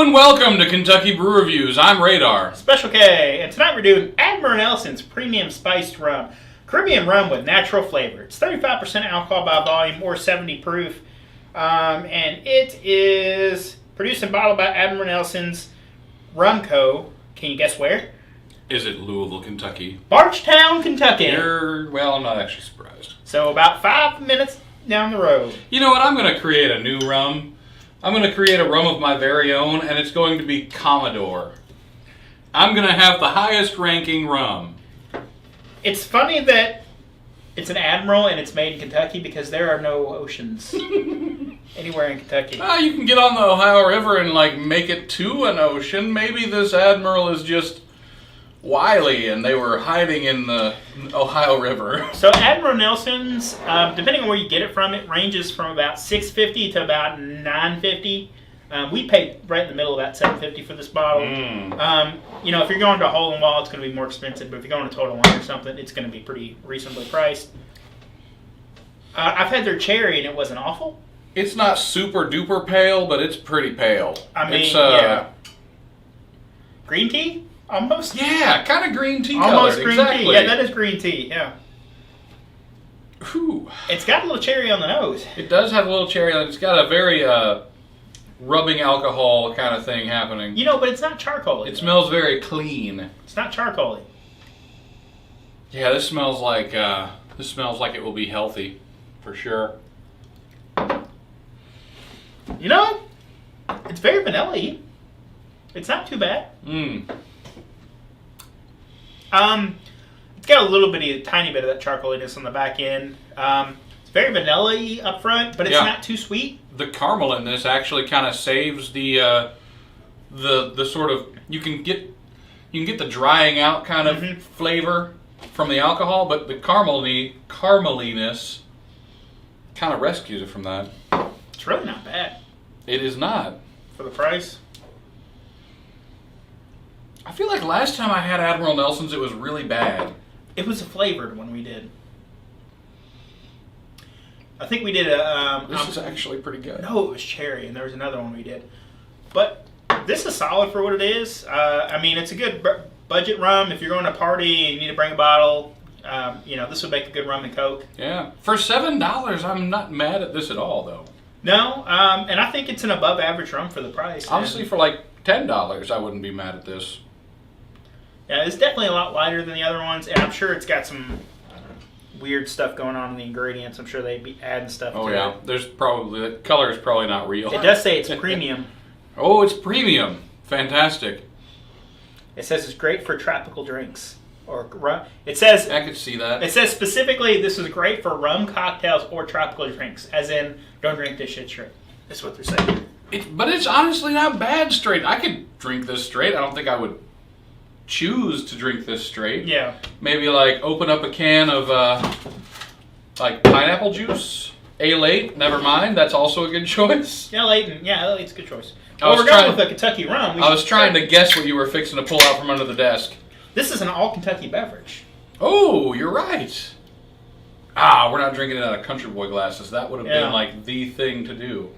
and welcome to Kentucky Brew Reviews. I'm Radar. Special K, and tonight we're doing Admiral's Premium Spiced Rum. Caribbean rum with natural flavor. It's 35% alcohol by volume or 70 proof. And it is produced and bottled by Admiral's Rum Co. Can you guess where? Is it Louisville, Kentucky? Bardstown, Kentucky. Well, I'm not actually surprised. So about 5 minutes down the road. You know what? I'm going to create a new rum. I'm going to create a rum of my very own, and it's going to be Commodore. I'm going to have the highest ranking rum. It's funny that it's an Admiral and it's made in Kentucky because there are no oceans anywhere in Kentucky. You can get on the Ohio River and make it to an ocean. Maybe this Admiral is just wily and they were hiding in the Ohio River. So Admiral Nelson's, depending on where you get it from, it ranges from about $6.50 to about $9.50. We paid right in the middle of that $7.50 for this bottle. If you're going to a hole in the wall, it's going to be more expensive. But if you're going to Total Wine or something, it's going to be pretty reasonably priced. I've had their cherry and it wasn't awful. It's not super duper pale, but it's pretty pale. Yeah. Green tea? Almost? Yeah, kind of green tea Almost colored. green Exactly. tea. Yeah, that is green tea, yeah. Whew. It's got a little cherry on the nose. It does have a little cherry on it. It's got a very rubbing alcohol kind of thing happening. But it's not charcoal. It smells very clean. It's not charcoal. Yeah, this smells like it will be healthy, for sure. It's very vanilla-y. It's not too bad. It's got a tiny bit of that charcoaliness on the back end. It's very vanilla-y up front, but it's not too sweet. The caramel in this actually kind of saves the sort of you can get the drying out kind of flavor from the alcohol, but the carameliness kind of rescues it from that. It's really not bad. It is not. For the price. I feel like last time I had Admiral Nelson's, it was really bad. It was a flavored one we did. I think we did a... this is actually pretty good. No, it was cherry, and there was another one we did. But this is solid for what it is. It's a good budget rum. If you're going to a party and you need to bring a bottle, this would make a good rum and Coke. Yeah. For $7, I'm not mad at this at all, though. No, and I think it's an above average rum for the price. Honestly, for $10, I wouldn't be mad at this. Yeah, it's definitely a lot lighter than the other ones, and I'm sure it's got some weird stuff going on in the ingredients. I'm sure they'd be adding stuff to it. Oh, yeah. The color is probably not real. It does say it's premium. Oh, it's premium. Fantastic. It says it's great for tropical drinks. Or rum. It says... I could see that. It says specifically this is great for rum cocktails or tropical drinks. As in, don't drink this shit straight. That's what they're saying. But it's honestly not bad straight. I could drink this straight. I don't think I would choose to drink this straight. Yeah. Maybe open up a can of pineapple juice. A-Late, never mind. That's also a good choice. A-Late's a good choice. Well, we're going with a Kentucky rum. I was trying to guess what you were fixing to pull out from under the desk. This is an all-Kentucky beverage. Oh, you're right. We're not drinking it out of country boy glasses. That would have been the thing to do.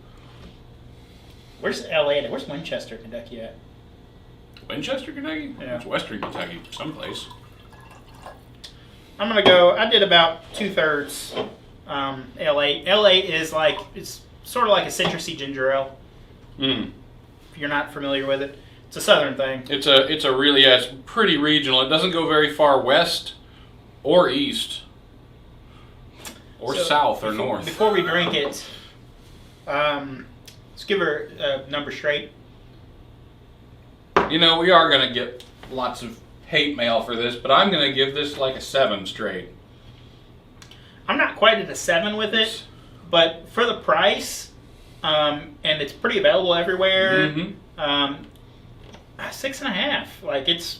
Where's L.A.? Where's Winchester, Kentucky at? Winchester, Kentucky? Yeah. It's Western Kentucky, someplace. I'm going to go, I did about 2/3 L.A. L.A. is it's sort of like a citrusy ginger ale. If you're not familiar with it. It's a southern thing. It's it's pretty regional. It doesn't go very far west or east or south or north. Before we drink it, let's give her a number straight. We are going to get lots of hate mail for this, but I'm going to give this a 7 straight. I'm not quite at a 7 with it, but for the price, and it's pretty available everywhere, 6.5.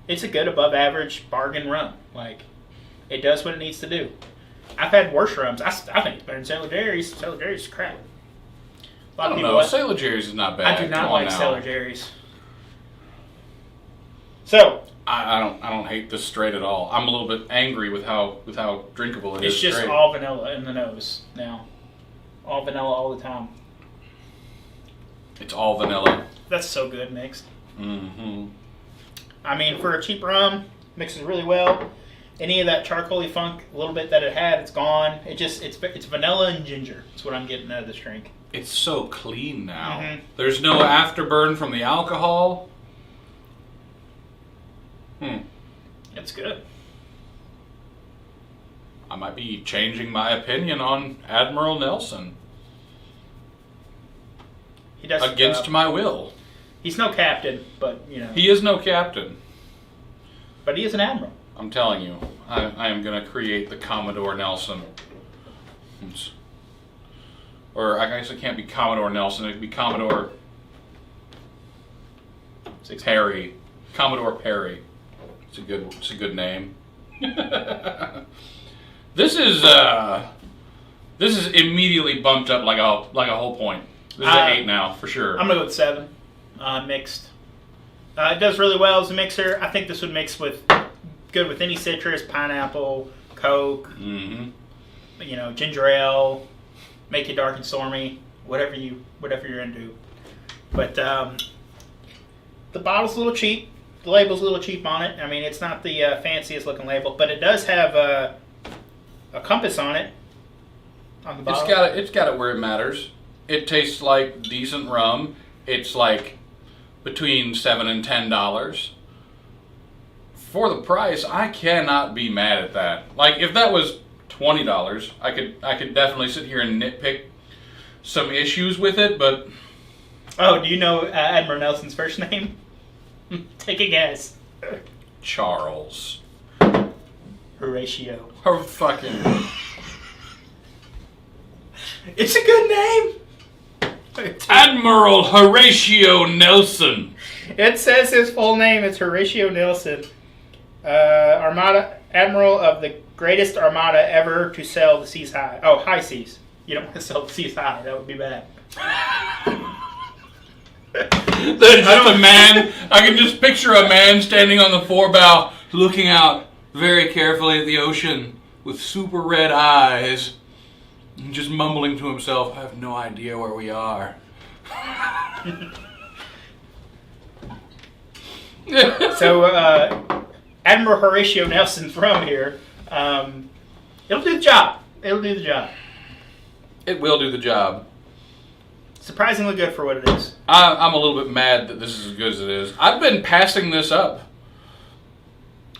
It's a good above average bargain rum. It does what it needs to do. I've had worse rums. I think it's better than Sailor Jerry's. Sailor Jerry's is crap. I don't know. Sailor Jerry's is not bad. I do not like Sailor Jerry's. So I don't hate this straight at all. I'm a little bit angry with how drinkable it is. It's just straight. all vanilla in the nose now. All vanilla all the time. It's all vanilla. That's so good mixed. Mm-hmm. I mean, for a cheap rum, mixes really well. Any of that charcoaly funk, a little bit that it had, it's gone. It's vanilla and ginger. That's what I'm getting out of this drink. It's so clean now. Mm-hmm. There's no afterburn from the alcohol. It's good. I might be changing my opinion on Admiral Nelson. He does Against my will. He's no captain, but you know. He is no captain. But he is an admiral. I'm telling you, I am going to create the Commodore Nelson. Or I guess it can't be Commodore Nelson. It could be Commodore Perry. Commodore Perry. It's a good name. This is immediately bumped up like a whole point. This is an 8 now for sure. I'm gonna go with 7. Mixed. It does really well as a mixer. I think this would mix good with any citrus, pineapple, Coke. Mm-hmm. You know, ginger ale, make it dark and stormy, whatever you're into. But the bottle's a little cheap. The label's a little cheap on it. I mean, it's not the fanciest looking label, but it does have a compass on it. On the bottle. It's got it where it matters. It tastes like decent rum. It's like between $7 and $10. For the price, I cannot be mad at that. Like if that was $20, I could definitely sit here and nitpick some issues with it, but oh, do you know Admiral Nelson's first name? Take a guess. Charles. Horatio. Her fucking. It's a good name. Admiral Horatio Nelson. It says his full name is Horatio Nelson. Admiral of the greatest armada ever to sail the seas high. Oh, high seas. You don't want to sail the seas high. That would be bad. There's just a man. I can just picture a man standing on the forebow, looking out very carefully at the ocean with super red eyes, and just mumbling to himself, "I have no idea where we are." So, Admiral Horatio Nelson from here. It'll do the job. It'll do the job. It will do the job. Surprisingly good for what it is. I'm a little bit mad that this is as good as it is. I've been passing this up.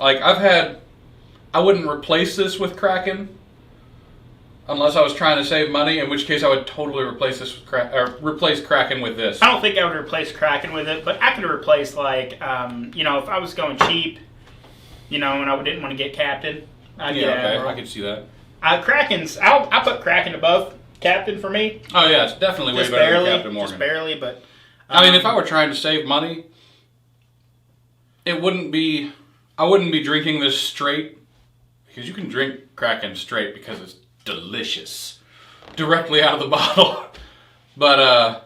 Like, I wouldn't replace this with Kraken unless I was trying to save money, in which case I would totally replace this with replace Kraken with this. I don't think I would replace Kraken with it, but I could replace, like, if I was going cheap, and I didn't want to get Captain. I could see that. I put Kraken above Captain for me. Oh yeah, it's definitely way better than Captain Morgan. Just barely, but I mean, if I were trying to save money, I wouldn't be drinking this straight, because you can drink Kraken straight because it's delicious, directly out of the bottle. But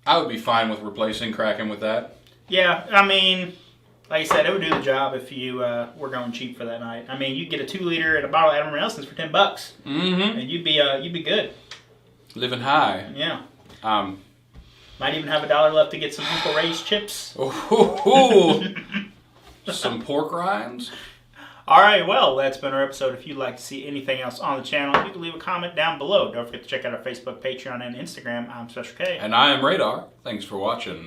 I would be fine with replacing Kraken with that. Yeah, I mean, like I said, it would do the job if you were going cheap for that night. I mean, you'd get a 2-liter and a bottle of Admiral Nelson's for $10, mm-hmm. and you'd be good. Living high. Yeah. Might even have $1 left to get some Uncle Ray's chips. Ooh. Some pork rinds. All right, well, that's been our episode. If you'd like to see anything else on the channel, you can leave a comment down below. Don't forget to check out our Facebook, Patreon, and Instagram. I'm Special K. And I am Radar. Thanks for watching.